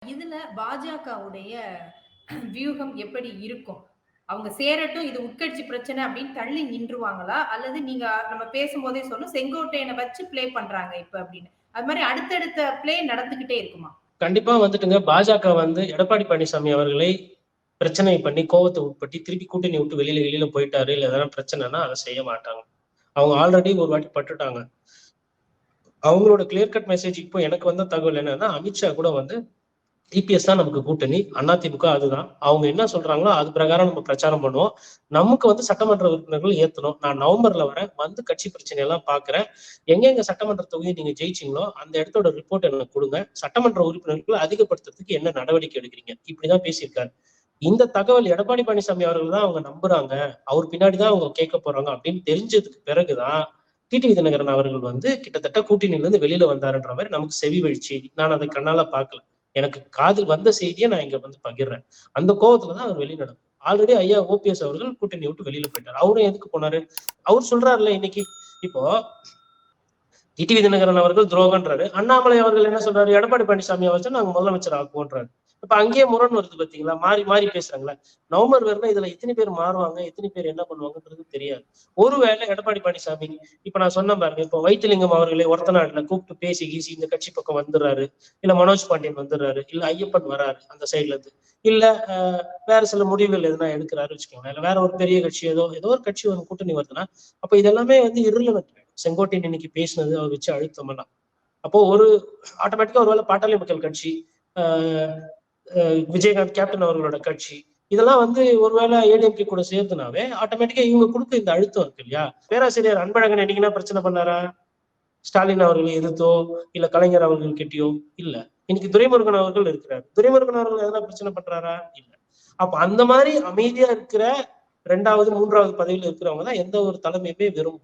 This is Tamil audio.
இதுல பாஜகவுடைய வியூகம் எப்படி இருக்கும்? அவங்க சேரட்டும், இது உட்கட்சி பிரச்சனை அப்படின்னு தள்ளி நின்றுவாங்களா? அல்லது நீங்க நம்ம பேசும்போதே சொன்னோம், செங்கோட்டையன வச்சு ப்ளே பண்றாங்க இப்ப அப்படின்னு. அது மாரி அடுத்தடுத்த ப்ளே நடந்துகிட்டே இருக்குமா? கண்டிப்பா வந்துட்டுங்க பாஜக வந்து எடப்பாடி பழனிசாமி அவர்களை பிரச்சனை பண்ணி கோவத்தை உட்பட்டு திருப்பி கூட்டணி விட்டு வெளியில போயிட்டாரு இல்ல எதனா பிரச்சனைனா அதை செய்ய மாட்டாங்க. அவங்க ஆல்ரெடி ஒரு வாட்டி பட்டுட்டாங்க. அவங்களோட கிளியர் கட் மெசேஜ் இப்போ எனக்கு வந்த தகவல் என்னன்னா, அமித்ஷா கூட வந்து டிபிஎஸ் தான் நமக்கு கூட்டணி, அதிமுக அதுதான். அவங்க என்ன சொல்றாங்களோ அது பிரகாரம் நம்ம பிரச்சாரம் பண்ணுவோம். நமக்கு வந்து சட்டமன்ற உறுப்பினர்கள் ஏத்தணும். நான் நவம்பர்ல வரேன், வந்து கட்சி பிரச்சனை எல்லாம் பாக்குறேன். எங்க சட்டமன்ற தொகுதி நீங்க ஜெயிச்சீங்களோ அந்த இடத்தோட ரிப்போர்ட் எனக்கு கொடுங்க. சட்டமன்ற உறுப்பினர்கள் அதிகப்படுத்துறதுக்கு என்ன நடவடிக்கை எடுக்கிறீங்க? இப்படிதான் பேசியிருக்காரு. இந்த தகவல் எடப்பாடி பழனிசாமி அவர்கள் தான் அவங்க நம்புறாங்க. அவர் பின்னாடிதான் அவங்க கேட்க போறாங்க அப்படின்னு தெரிஞ்சதுக்கு பிறகுதான் டிடிவி தினகரன் அவர்கள் வந்து கிட்டத்தட்ட கூட்டணியில இருந்து வெளியில வந்தாருன்ற மாதிரி நமக்கு செவி வழி செய்தி. நான் அதை கண்ணால பார்க்கல. எனக்கு காதில் வந்த செய்தியை நான் இங்க வந்து பகிர்றேன். அந்த கோவத்துலதான் அவர் வெளியே நடக்கும். ஆல்ரெடி ஐயா ஓபிஎஸ் அவர்கள் கூட்டணி விட்டு வெளியில போயிட்டாரு. அவரும் எதுக்கு போனாரு? அவர் சொல்றாருல்ல இன்னைக்கு. இப்போ டிடிவி தினகரன் அவர்கள் துரோகன்றாரு. அண்ணாமலை அவர்கள் என்ன சொல்றாரு? எடப்பாடி பழனிசாமி அவர்கள் நாங்க முதலமைச்சர் ஆக்குவோன்றாரு. இப்ப அங்கேயே முரண் வருது பாத்தீங்களா? மாறி மாறி பேசுறாங்களா? நவம்பர் வரணும் இதுல எத்தனை பேர் மாறுவாங்க, எத்தனை பேர் என்ன பண்ணுவாங்கன்றது தெரியாது. ஒருவேளை எடப்பாடி பழனிசாமி இப்ப நான் சொன்ன பாருங்க, இப்ப வைத்திலிங்கம் அவர்களை ஒருத்தநாடுல கூப்பிட்டு பேசி கீசி இந்த கட்சி பக்கம் வந்துடுறாரு, இல்ல மனோஜ் பாண்டியன் வந்துடுறாரு, இல்ல ஐயப்பன் வராரு அந்த சைட்ல இருந்து, இல்ல வேற சில முடிவுகள் எதுனா எடுக்கிறாரு வச்சுக்கோங்க, இல்ல வேற ஒரு பெரிய கட்சி ஏதோ ஒரு கட்சி ஒரு கூட்டணி வருதுன்னா அப்ப இதெல்லாமே வந்து irrelevant. செங்கோட்டையன் இன்னைக்கு பேசினது அவர் வச்சு அழுத்தம் எல்லாம் அப்போ ஒரு ஆட்டோமேட்டிக்கா ஒருவேளை பாட்டாளி மக்கள் கட்சி, விஜயகாந்த் கேப்டன் அவர்களோட கட்சி, இதெல்லாம் வந்து ஒருவேளை ஏடிஎம்கே கூட சேர்த்துனாவே ஆட்டோமேட்டிக்கா இவங்க கொடுக்க இந்த அழுத்தம் இருக்கு இல்லையா? பேராசிரியர் அன்பழகன் என்னைக்குன்னா பிரச்சனை பண்ணாரா? ஸ்டாலின் அவர்களை எதிர்த்தோ இல்ல கலைஞர் அவர்கள் கிட்டயோ இல்ல. இன்னைக்கு துரைமுருகன் அவர்கள் இருக்கிறார். துரைமுருகன் அவர்கள் எதனா பிரச்சனை பண்றாரா? இல்ல. அப்ப அந்த மாதிரி அமைதியா இருக்கிற 2வது 3வது பதவியில் இருக்கிறவங்க தான் எந்த ஒரு தலைமையுமே விரும்பும்.